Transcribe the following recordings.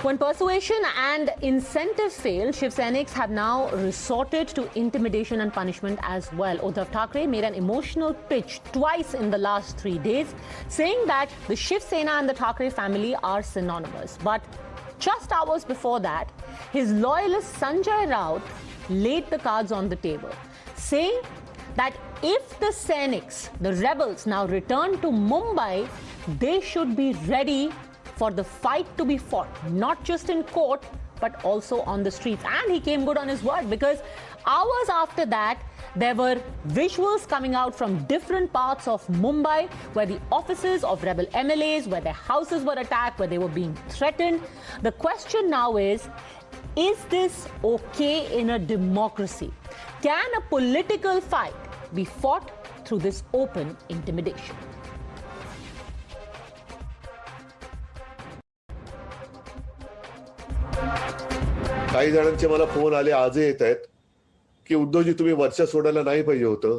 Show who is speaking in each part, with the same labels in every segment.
Speaker 1: When persuasion and incentive fail, Shiv Sainiks have now resorted to intimidation and punishment as well. Uddhav Thackeray made an emotional pitch twice in the last 3 days, saying that the Shiv Sena and the Thackeray family are synonymous. But just hours before that, his loyalist Sanjay Raut laid the cards on the table, saying that if the Sainiks, the rebels, now return to Mumbai, they should be ready for the fight to be fought, not just in court, but also on the streets. And he came good on his word, because hours after that, there were visuals coming out from different parts of Mumbai where the offices of rebel MLAs, where their houses were attacked, where they were being threatened. The question now is this okay in a democracy? Can a political fight be fought through this open intimidation?
Speaker 2: काही जणांचे मला phone आले, आजही येत आहेत की उद्धवजी तुम्ही वर्षा सोडायला नाही पाहिजे होतं.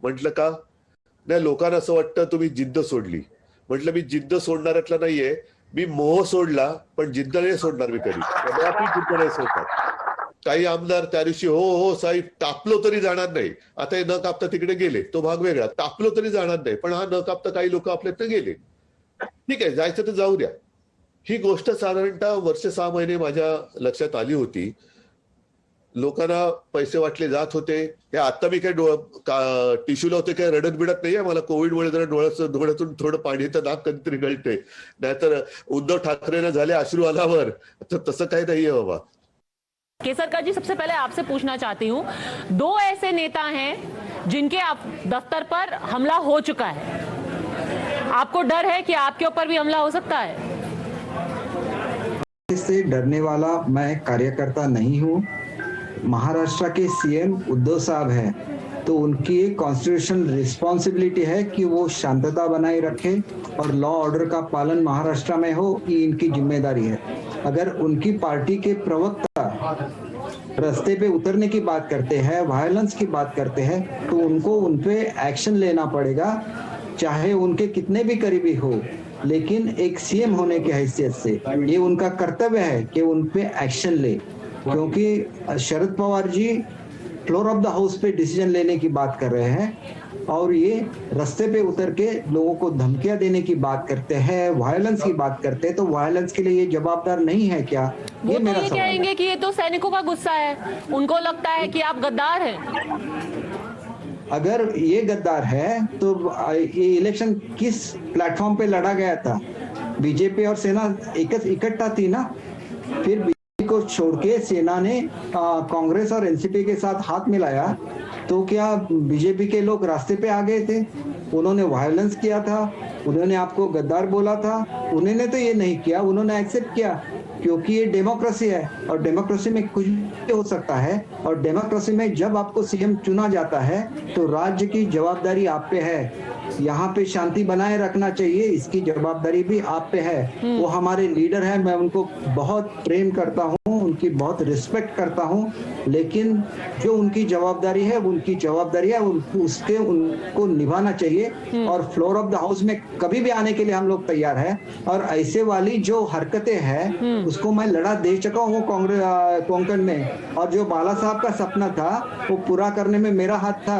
Speaker 2: म्हटलं का? नाही, लोकांना असं वाटतं तुम्ही जिद्द सोडली. म्हटलं मी जिद्द सोडणाऱ्यातला नाहीये, मी मोह सोडला, पण जिद्द नाही सोडणार मी कधी. आपण जिद्द नाही सोडणार. काही आमदार त्या दिवशी हो साहेब तापलो तरी जाणार नाही, आता हे न कापता तिकडे गेले, तो भाग वेगळा. तापलो तरी जाणार नाही, पण हा न कापता काही लोक आपल्यात गेले. ठीक आहे, जायचं तर जाऊ द्या. ही गोष्ट साधारणतः वर्ष 6 महिने माझ्या लक्षात आली होती. लोकांना पैसे वाटले जात होते. हे आता मी काय टिश्यू लावते, काय रडत बिडत नाहीये. मला कोविडमुळे जरा डोळ्यातून थोडं पाणी तर नाक कधीतरी गळते. नाहीतर उद्धव ठाकरेंना झाले अश्रू आल्यावर, तर तसं काही नाहीये बाबा.
Speaker 1: केसरकर जी, सबसे पहले आपसे पूछना चाहती हूँ, 2 ऐसे नेता हैं जिनके दफ्तर पर हमला हो चुका है, आपको डर है कि आपके ऊपर भी हमला हो सकता है?
Speaker 3: इससे डरने वाला मैं कार्यकर्ता नहीं हूँ. महाराष्ट्र के सीएम उद्धव साहब हैं, तो उनकी एक कॉन्स्टिट्यूशनल रिस्पॉन्सिबिलिटी है कि वो शांतता बनाए रखे और लॉ ऑर्डर का पालन महाराष्ट्र में हो, ये इनकी जिम्मेदारी है. अगर उनकी पार्टी के प्रवक्ता रास्ते पे उतरने की बात करते हैं, वायलेंस की बात करते हैं, तो उनको उन पे एक्शन लेना पड़ेगा, चाहे उनके कितने भी करीबी हो. लेकिन एक सीएम होने की हैसियत से ये उनका कर्तव्य है कि उन पे एक्शन ले, क्योंकि Sharad Pawar ji floor of the house पे डिसीजन लेने की बात कर रहे हैं और ये रास्ते पे उतर के लोगों को धमकियां देने की बात करते हैं, वायलेंस की बात करते हैं. तो वायलेंस के लिए ये जवाबदार नहीं है क्या?
Speaker 1: ये मेरा सवाल है. कहेंगे कि ये तो सैनिकों का गुस्सा है, उनको लगता है कि आप गद्दार हैं.
Speaker 3: अगर ये गद्दार है तो ये इलेक्शन किस प्लेटफॉर्म पे लड़ा गया था? बीजेपी और सेना इकट्ठा थी ना. फिर बीजेपी को छोड़ के सेना ने कांग्रेस और एनसीपी के साथ हाथ मिलाया, तो क्या बीजेपी के लोग रास्ते पे आ गए थे? उन्होंने वायलेंस किया था, उन्होंने आपको गद्दार बोला था. उन्होंने तो ये नहीं किया, उन्होंने एक्सेप्ट किया, क्योंकि ये डेमोक्रेसी है और डेमोक्रेसी में कुछ भी हो सकता है. और डेमोक्रेसी में जब आपको सीएम चुना जाता है तो राज्य की जवाबदारी आप पे है. यहाँ पे शांति बनाए रखना चाहिए, इसकी जवाबदारी भी आप पे है. वो हमारे लीडर हैं, मैं उनको बहुत प्रेम करता हूँ, उनकी बहुत रिस्पेक्ट करता हूँ, लेकिन जो उनकी जवाबदारी है उनकी जवाबदारी है, उनको निभाना चाहिए. और फ्लोर ऑफ द हाउस में कभी भी आने के लिए हम लोग तैयार है. और ऐसे वाली जो हरकतें हैं उसको मैं लड़ा दे चुका हूँ कांग्रेस कोंकण में, और जो बाला साहब का सपना था वो पूरा करने में मेरा हाथ था.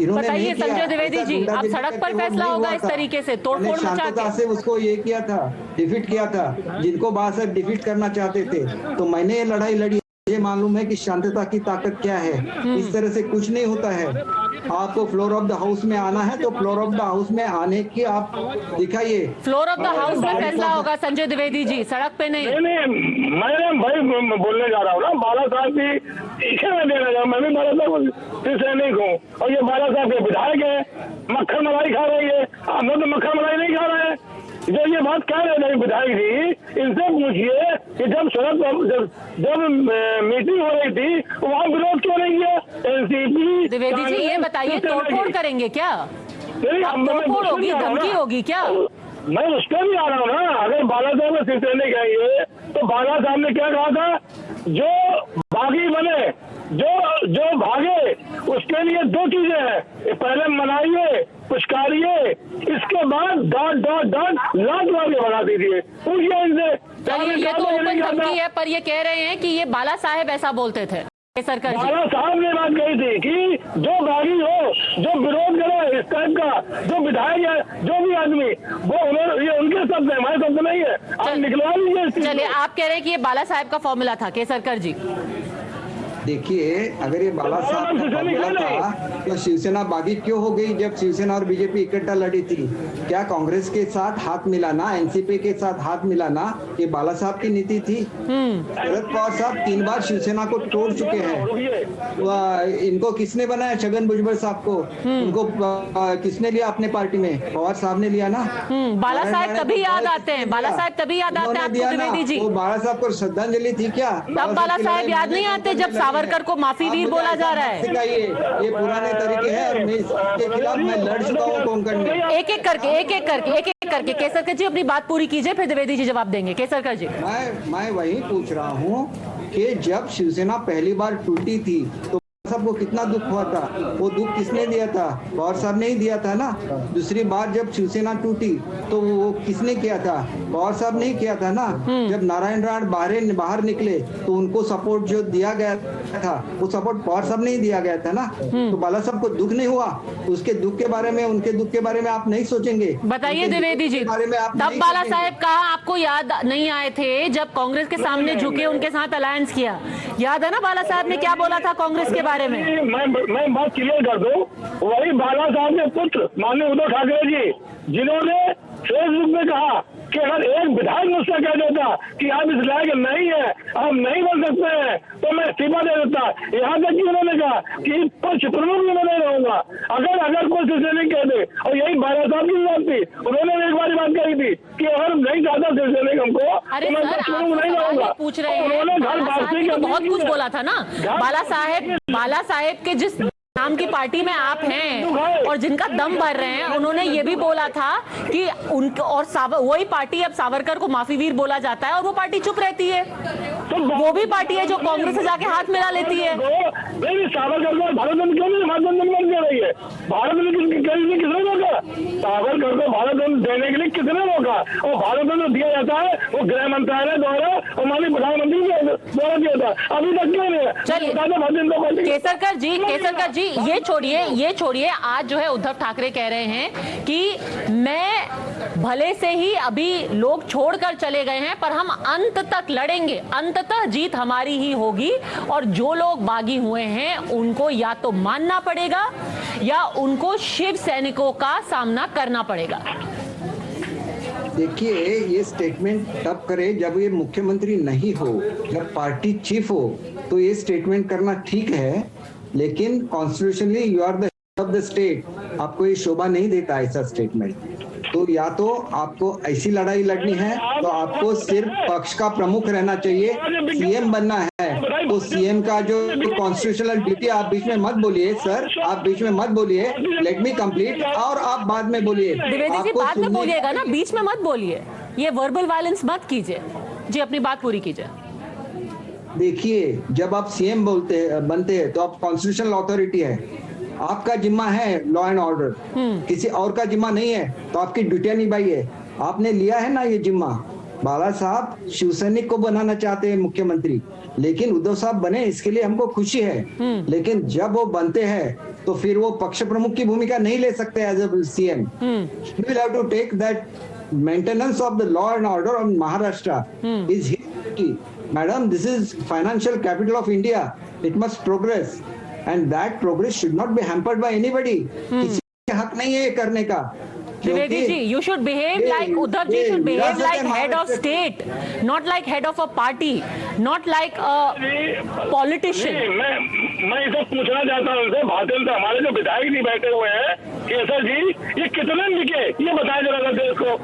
Speaker 3: इन्होंने नहीं किया.
Speaker 1: संजय द्विवेदी जी, अब सड़क पर फैसला होगा इस तरीके से तोड़फोड़ मचा के?
Speaker 3: से उसको ये किया था, डिफीट किया था. जिनको बाला साहब डिफीट करना चाहते थे, तो मैंने ये लड़ाई लड़ी. ये मालूम है कि शांतता की ताकत क्या है. इस तरह से कुछ नहीं होता है. आपको फ्लोर ऑफ द हाउस में आना है तो फ्लोर ऑफ द हाउस में आने की आप दिखाइए.
Speaker 1: फ्लोर ऑफ द हाउस में फैसला होगा संजय द्विवेदी जी, सड़क पे नहीं.
Speaker 4: मैं भाई बोलने जा रहा हूँ ना, बाला साहब की इसे मैं देना चाहूँ. मैं भी बाला साहब से सैनिक हूँ, और ये बाला साहब के विधायक है. मक्खन मलाई खा रही है, हम लोग तो मक्खन मलाई नहीं खा रहे हैं. जो ये बात कह रहे हैं विधायक जी, इनसे पूछिए कि जब मीटिंग हो रही थी वहाँ विरोध क्यों नहीं किया? एनसीपी.
Speaker 1: द्विवेदी जी, ये बताइए, तोड़फोड़ करेंगे क्या? तोड़फोड़ होगी, धमकी होगी क्या?
Speaker 4: मैं उस पर भी आ रहा हूँ ना. अगर बाला साहब को सिलसिले कहेंगे तो बाला साहब ने क्या कहा था? जो बागी बने, जो भागे, उसके लिए 2 चीजें हैं. पहले मनाइए, पुचकारिए, इसके बाद डॉट लात मार के भगा दीजिए, पूछिए इनसे।
Speaker 1: चलिए, ये तो ओपन धमकी है, पर ये कह रहे हैं कि ये बाला साहेब ऐसा बोलते थे केसरकर जी।
Speaker 4: बाला साहब ने बात कही थी कि जो बागी हो, जो विरोध करे इस टाइप का, जो विधायक है, जो भी आदमी, वो ये उनके शब्द है, हमारे शब्द नहीं है। आप निकलवा लीजिए।
Speaker 1: चलिए, आप कह रहे हैं कि ये बाला साहेब का फॉर्मूला था केसरकर जी।
Speaker 3: देखिए, अगर ये बाला साहब का फॉर्मूला था तो शिवसेना बागी क्यों हो गई जब शिवसेना और बीजेपी इकट्ठा लड़ी थी? क्या कांग्रेस के साथ हाथ मिलाना, एनसीपी के साथ हाथ मिलाना ये बाला साहब की नीति थी? शरद पवार साहब 3 बार शिवसेना को तोड़ चुके हैं। इनको किसने बनाया? छगन भुजबल साहब को। उनको किसने लिया अपने पार्टी में? पवार साहब ने लिया ना।
Speaker 1: बाला साहब तभी याद आते हैं, बाला साहब तभी याद आते हैं आपको द्विवेदी जी।
Speaker 3: वो बाला साहब को श्रद्धांजलि थी क्या?
Speaker 1: तब बाला साहब याद नहीं आते जब सावरकर को माफी वीर बोला जा रहा है।
Speaker 3: ये पुराने तरीके हैं और मैं इसके खिलाफ मैं लड़ चुका हूँ कोंकण में।
Speaker 1: एक एक करके केसरकर जी अपनी बात पूरी कीजिए, फिर द्विवेदी जी जवाब देंगे। केसरकर जी,
Speaker 3: मैं वही पूछ रहा हूँ कि जब शिवसेना पहली बार टूटी थी तो सबको कितना दुख हुआ था? वो दुख किसने दिया था? पवार साहब ने ही दिया था ना। दूसरी बार जब शिवसेना टूटी तो वो किसने किया था? पवार साहब ने ही किया था ना। जब नारायण राण बाहर निकले तो उनको सपोर्ट जो दिया गया था वो सपोर्ट पवार साहब ने ही दिया गया था ना। तो बाला साहब को दुख नहीं हुआ? उसके दुख के बारे में, उनके दुख के बारे में आप नहीं सोचेंगे?
Speaker 1: बताइए द्विवेदी जी, तब बाला साहेब कहा आपको याद नहीं आए थे जब कांग्रेस के सामने झुके, उनके साथ अलायंस किया? याद है ना बाला साहब ने क्या बोला था कांग्रेस के बारे में?
Speaker 4: मैं बात क्लियर कर दूं, वही बाला साहब के पुत्र माननीय उद्धव ठाकरे जी, जिन्होंने फेसबुक में कहा कि अगर एक विधायक मुझसे कह देता कि आप इस लायक नहीं है, आप नहीं बन सकते हैं, तो मैं इस्तीफा दे देता। यहाँ तक कि उन्होंने कहा कि पक्ष प्रमुख भी मैं नहीं रहूंगा अगर कोई शिवसैनिक कह दे। और यही बाला साहब की बात थी, उन्होंने एक बार बात कही थी कि अगर नहीं चाहता शिवसैनिक हमको तो मैं पक्ष प्रमुख नहीं रहूंगा।
Speaker 1: पूछ रहे हैं,
Speaker 4: उन्होंने घर वापसी
Speaker 1: तो बहुत कुछ बोला था ना बाला साहेब के जिस नाम की पार्टी में आप हैं और जिनका दम भर रहे हैं, उन्होंने ये भी बोला था कि उनको और वही पार्टी अब सावरकर को माफी वीर बोला जाता है और वो पार्टी चुप रहती है। तो वो भी पार्टी है जो कांग्रेस से जाके हाथ मिला लेती है।
Speaker 4: नहीं, सावरकर को भारत रत्न क्यों नहीं भारत रत्न बन रही है? भारत रत्न किसने रोका? सावरकर को भारत रत्न देने के लिए किसने रोका? और भारत रत्न दिया जाता है वो गृह मंत्रालय द्वारा और माननीय प्रधानमंत्री द्वारा दिया था, अभी तक क्यों नहीं है?
Speaker 1: चलिए केसरकर जी ये छोड़िए आज जो है उद्धव ठाकरे कह रहे हैं कि मैं भले से ही अभी लोग छोड़कर चले गए हैं पर हम अंत तक लड़ेंगे, अंततः जीत हमारी ही होगी और जो लोग बागी हुए हैं उनको या तो मानना पड़ेगा या उनको शिव सैनिकों का सामना करना पड़ेगा।
Speaker 3: देखिए, ये स्टेटमेंट तब करे जब ये मुख्यमंत्री नहीं हो, जब पार्टी चीफ हो तो ये स्टेटमेंट करना ठीक है, लेकिन constitutionally you are the head of the state, आपको ये शोभा नहीं देता ऐसा स्टेटमेंट। तो या तो आपको ऐसी लड़ाई लड़नी है तो आपको सिर्फ पक्ष का प्रमुख रहना चाहिए, सीएम बनना है तो सीएम का जो कॉन्स्टिट्यूशनल ड्यूटी, आप बीच में मत बोलिए सर, आप बीच में मत बोलिए, लेट मी कंप्लीट और आप बाद में बोलिए।
Speaker 1: द्विवेदी जी बाद में बोलिएगा ना, बीच में मत बोलिए, ये वर्बल वायलेंस मत कीजिए जी, अपनी बात पूरी कीजिए।
Speaker 3: देखिए, जब आप सीएम बनते हैं तो आप कॉन्स्टिट्यूशनल अथॉरिटी है, आपका जिम्मा है लॉ एंड ऑर्डर, किसी और का जिम्मा नहीं है, तो आपकी ड्यूटियां निभाइए। आपने लिया है ना ये जिम्मा। बाला साहब शिवसैनिक को बनाना चाहते हैं मुख्यमंत्री, लेकिन उद्धव साहब बने इसके लिए हमको खुशी है, लेकिन जब वो बनते हैं तो फिर वो पक्ष प्रमुख की भूमिका नहीं ले सकते as a CM. He will have to take that maintenance of the law and order of Maharashtra is his duty. Madam, this is financial capital of India. It must progress, and that progress should not be hampered by anybody. किसी का हक नहीं है ये करने का।
Speaker 1: Dwivedi ji, you should behave like Uddhav ji should behave like head of state, not like head of a party, not like a politician.
Speaker 4: मैं इसे पूछना चाहता हूँ उनसे, भारतीय जनता हमारे जो विधायक जी बैठे हुए हैं, केसर जी, ये कितने लिखे ये बताए जरा देश को।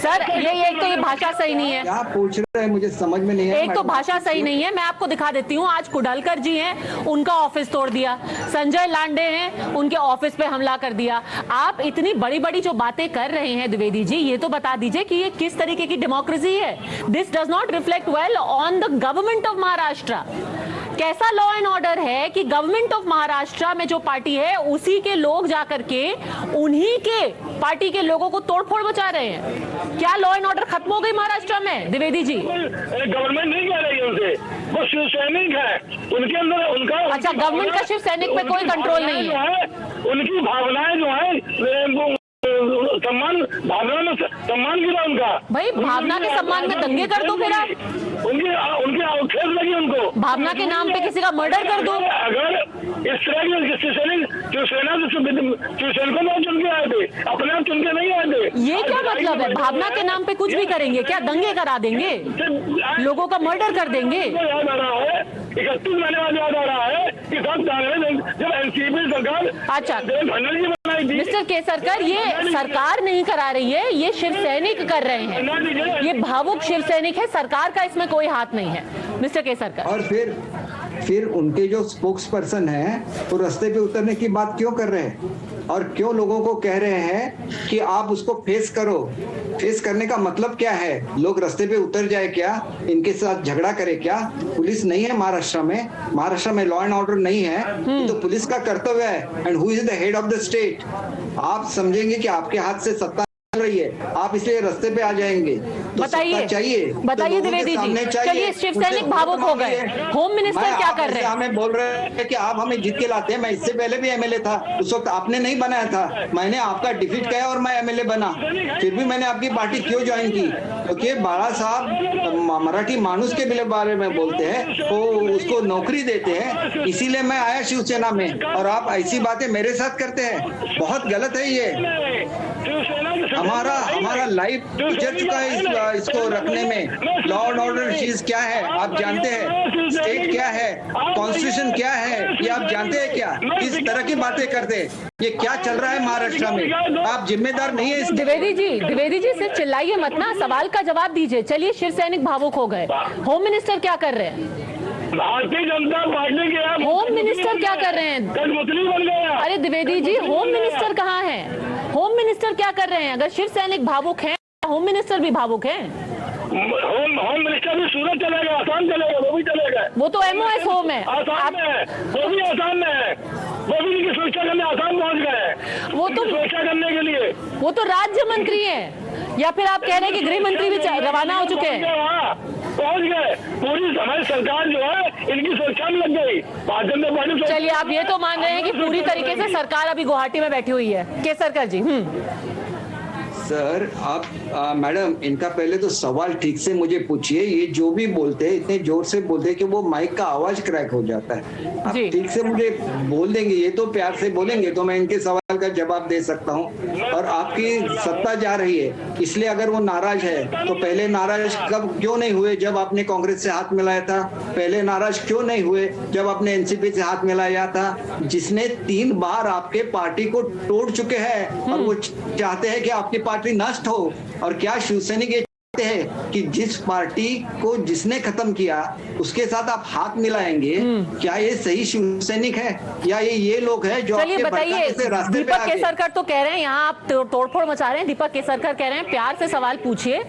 Speaker 1: सर ये एक तो ये भाषा सही नहीं है।
Speaker 3: क्या पूछ रहे हैं मुझे समझ में नहीं है।
Speaker 1: एक तो भाषा सही नहीं है, मैं आपको दिखा देती हूँ। आज कुडलकर जी हैं, उनका ऑफिस तोड़ दिया। संजय लांडे हैं, उनके ऑफिस पे हमला कर दिया। आप इतनी बड़ी बड़ी जो बातें कर रहे हैं द्विवेदी जी, ये तो बता दीजिए कि ये किस तरीके की डेमोक्रेसी है। This does not reflect well on the government of Maharashtra. कैसा लॉ एंड ऑर्डर है कि गवर्नमेंट ऑफ महाराष्ट्र में जो पार्टी है उसी के लोग जाकर के उन्हीं के पार्टी के लोगों को तोड़फोड़ मचा रहे हैं? क्या लॉ एंड ऑर्डर खत्म हो गई महाराष्ट्र में द्विवेदी जी?
Speaker 4: गवर्नमेंट नहीं कह रही है उनसे, वो शिव सैनिक है, उनके अंदर उनका
Speaker 1: अच्छा, गवर्नमेंट का शिव सैनिक पे कोई कंट्रोल नहीं है।
Speaker 4: उनकी भावनाएं जो है सम्मान, भावना में सम्मान गिरा उनका।
Speaker 1: भाई भावना के सम्मान में दंगे कर दो फिर आप,
Speaker 4: उनकी आउटफेस लगी उनको,
Speaker 1: भावना के नाम पे किसी का मर्डर कर दो।
Speaker 4: अगर इस तरह की शिवसेना शिवसैनिकों में चुन के आए थे, अपने आप चुन के नहीं आए थे।
Speaker 1: ये क्या मतलब है? भावना के नाम पे कुछ भी करेंगे क्या? दंगे करा देंगे, लोगों का मर्डर कर देंगे?
Speaker 4: याद आ रहा है 31 महीने बाद याद आ रहा है कि सब कांग्रेस जब एनसीपी सरकार
Speaker 1: अच्छा
Speaker 4: बनर्जी बनाई थी।
Speaker 1: मिस्टर केसरकर, ये सरकार नहीं करा रही है, ये शिव सैनिक कर रहे हैं, ये भावुक शिव सैनिक है, सरकार का इसमें कोई हाथ नहीं है मिस्टर केसरकर।
Speaker 3: और फिर उनके जो स्पोक्स पर्सन है वो रास्ते पे उतरने की बात क्यों कर रहे हैं और क्यों लोगों को कह रहे हैं कि आप उसको फेस करो? फेस करने का मतलब क्या है? लोग रास्ते पे उतर जाए क्या? इनके साथ झगड़ा करे क्या? पुलिस नहीं है महाराष्ट्र में लॉ एंड ऑर्डर नहीं है, तो पुलिस का कर्तव्य है। And who is the head of the state? आप समझेंगे कि आपके हाथ से सत्ता रही है, आप इसलिए रास्ते पे आ जाएंगे। तो
Speaker 1: बताइए द्विवेदी जी, चलिए शिव सैनिक भावुक हो गए, होम मिनिस्टर क्या कर रहे हैं?
Speaker 3: हमें बोल रहे हैं कि आप हमें जीत के लाते हैं। मैं इससे पहले भी एमएलए था, उस वक्त आपने नहीं बनाया था, मैंने आपका डिफीट किया और मैं एमएलए बना। फिर भी मैंने आपकी पार्टी क्यों ज्वाइन की? क्योंकि बाला साहब मराठी मानुस के बारे में बोलते हैं, वो उसको नौकरी देते हैं, इसीलिए मैं आया शिवसेना में। और आप ऐसी बातें मेरे साथ करते हैं, बहुत गलत है ये। हमारा लाइफ गुजर चुका है इसको रखने में। लॉ एंड ऑर्डर चीज क्या है आप जानते हैं? स्टेट क्या है? कॉन्स्टिट्यूशन क्या है ये आप जानते हैं क्या? इस तरह की बातें करते हैं। ये क्या चल रहा है महाराष्ट्र में? आप जिम्मेदार नहीं है।
Speaker 1: द्विवेदी जी सिर्फ चिल्लाइए मत ना, सवाल का जवाब दीजिए। चलिए शिव सैनिक भावुक हो गए, होम मिनिस्टर क्या कर रहे हैं?
Speaker 4: भारतीय जनता पार्टी के
Speaker 1: होम मिनिस्टर क्या कर रहे हैं?
Speaker 4: मुस्लिम बन गया।
Speaker 1: अरे द्विवेदी जी, होम मिनिस्टर कहाँ है? होम मिनिस्टर क्या कर रहे हैं? अगर शिव सैनिक भावुक हैं, होम मिनिस्टर भी भावुक हैं।
Speaker 4: होम मिनिस्टर भी सूरत चलेगा, आसाम चलेगा, वो भी चलेगा।
Speaker 1: वो तो एमओएस होम है,
Speaker 4: आसाम में है, वो भी आसाम में है, वो भी इनकी सुरक्षा करने आसाम पहुंच गए।
Speaker 1: वो तो
Speaker 4: सुरक्षा करने के लिए
Speaker 1: वो तो राज्य मंत्री है, या फिर आप कह रहे हैं कि गृह मंत्री भी रवाना हो चुके हैं?
Speaker 4: पहुंच गए। पूरी हमारी सरकार जो है इनकी सुरक्षा में लग गई, भारतीय जनता पार्टी।
Speaker 1: चलिए आप ये तो मान रहे हैं कि पूरी तरीके से सरकार अभी गुवाहाटी में बैठी हुई है। केसरकर जी।
Speaker 3: सर आप मैडम, इनका पहले तो सवाल ठीक से मुझे पूछिए। ये जो भी बोलते हैं इतने जोर से बोलते हैं कि वो माइक का आवाज क्रैक हो जाता है। आप ठीक से मुझे बोल देंगे, ये तो प्यार से बोलेंगे तो मैं इनके सवाल का जवाब दे सकता हूँ। और आपकी सत्ता जा रही है, इसलिए अगर वो नाराज है तो पहले नाराज क्यों नहीं हुए जब आपने कांग्रेस से हाथ मिलाया था? पहले नाराज क्यों नहीं हुए जब आपने एनसीपी से हाथ मिलाया था, जिसने 3 बार आपके पार्टी को तोड़ चुके हैं? और वो चाहते हैं कि आपकी पार्टी नष्ट हो। और क्या शिवसैनिक ये चाहते हैं कि जिस पार्टी को जिसने खत्म किया उसके साथ आप हाथ मिलाएंगे? क्या ये सही शिवसैनिक है या ये लोग हैं जो
Speaker 1: चलिए बताइए, दीपक केसरकर तो कह रहे हैं यहाँ आप तोड़फोड़ मचा रहे हैं। दीपक केसरकर कह रहे हैं प्यार से सवाल पूछिए,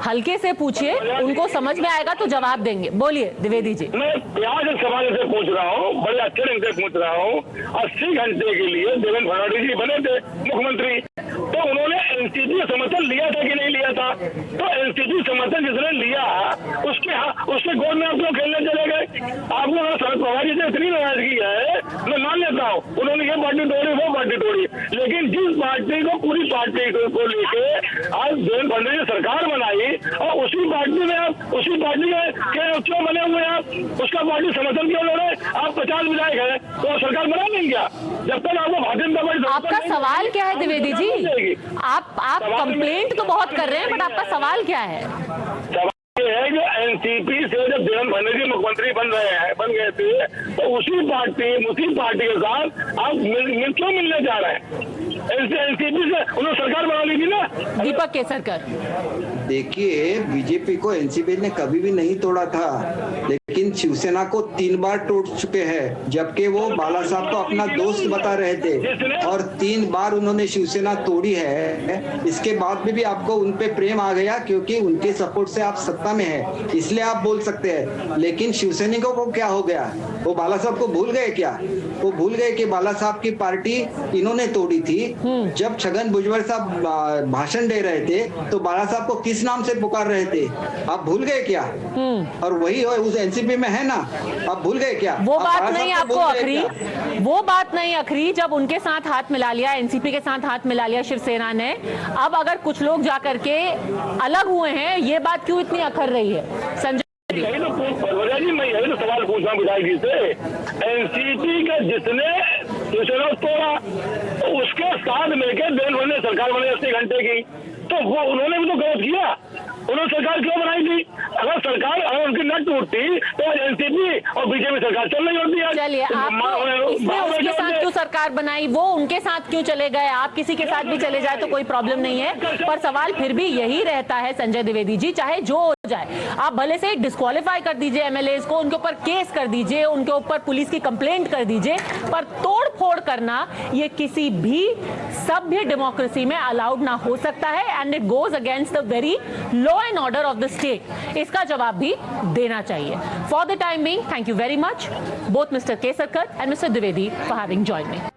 Speaker 1: हल्के से पूछिए, उनको समझ में आएगा तो जवाब देंगे। बोलिए द्विवेदी जी।
Speaker 4: मैं प्यार से सवाल से पूछ रहा हूँ, बड़े अच्छे ढंग से पूछ रहा हूँ। 80 घंटे के लिए देवेंद्र फडणवीस जी बने थे मुख्यमंत्री, तो उन्होंने एनसीपी का समर्थन लिया था कि नहीं लिया था? तो एनसीपी समर्थन जिसने लिया उसके गोद में आप लोग खेलने चले गए। आप लोग शरद पवार जी से इतनी नाराजगी है, मैं मान लेता हूँ, उन्होंने ये पार्टी तोड़ी वो पार्टी तोड़ी, लेकिन जिस पार्टी को पूरी पार्टी को लेके आज देवेंद्र फडणवीस ने सरकार बनाई और उसी पार्टी में आप उसी पार्टी के क्यों बने हुए आप? उसका पार्टी समर्थन क्यों ले रहे? आप 50 विधायक है तो सरकार बना नहीं क्या? जब तक आपको भारतीय जनता पार्टी।
Speaker 1: आपका सवाल क्या है द्विवेदी जी? आप कंप्लेंट तो बहुत कर रहे हैं, बट आपका सवाल क्या है?
Speaker 4: सवाल ये है कि एनसीपी से जब देवेंद्र फडणवीस मुख्यमंत्री बन गए थे तो उसी पार्टी के साथ आप क्यों मिलने जा रहे हैं? एनसीपी से उन्होंने सरकार बना ली थी ना।
Speaker 1: दीपक केसरकर,
Speaker 3: देखिए बीजेपी को एनसीपी ने कभी भी नहीं तोड़ा था, लेकिन शिवसेना को 3 बार तोड़ चुके हैं, जबकि वो बाला साहब को अपना दोस्त बता रहे थे और 3 बार उन्होंने शिवसेना तोड़ी है। इसके बाद भी आपको उन पे प्रेम आ गया क्योंकि उनके सपोर्ट से आप सत्ता में है, इसलिए आप बोल सकते हैं। लेकिन शिवसैनिकों को क्या हो गया? वो बाला साहब को भूल गए क्या? वो भूल गए कि बाला साहब की पार्टी इन्होंने तोड़ी थी। जब छगन भुजबल साहब भाषण दे रहे थे तो बाला साहब को किस नाम से पुकार रहे थे? आप भूल गए क्या? और वही उस एनसीपी में है ना, आप भूल गए क्या?
Speaker 1: वो बात नहीं आपको अखरी, वो बात नहीं अखरी जब उनके साथ हाथ मिला लिया, एनसीपी के साथ हाथ मिला लिया शिवसेना ने, अब अगर कुछ लोग जाकर के अलग हुए हैं, ये बात क्यों इतनी अखर रही है? संजय
Speaker 4: यही तो मैं यही तो सवाल पूछ रहा हूँ विधायक जी से। एनसीपी का जिसने शिवसेना तोड़ा तो उसके साथ मिलकर देश भर में सरकार बने 80 घंटे की, तो वो उन्होंने भी तो गलत किया। उन्होंने सरकार क्यों बनाई थी? अगर उनकी न टूटती तो एनसीपी और बीजेपी सरकार चल रही होती है।
Speaker 1: चलिए, आप इसमें उसके साथ क्यों सरकार बनाई, वो उनके साथ क्यों चले गए? आप किसी के साथ भी चले जाए तो कोई प्रॉब्लम नहीं है, पर सवाल फिर भी यही रहता है संजय द्विवेदी जी, चाहे जो हो जाए, आप भले से डिस्क्वालीफाई कर दीजिए एमएलएज को, उनके ऊपर केस कर दीजिए, उनके ऊपर पुलिस की कंप्लेंट कर दीजिए, पर तोड़ फोड़ करना ये किसी भी सभ्य डेमोक्रेसी में अलाउड ना हो सकता है, and it goes against the very law and order of the state. इसका जवाब भी देना चाहिए। For the time being, thank you very much both mister Kesarkar and mister Dwivedi for having joined me.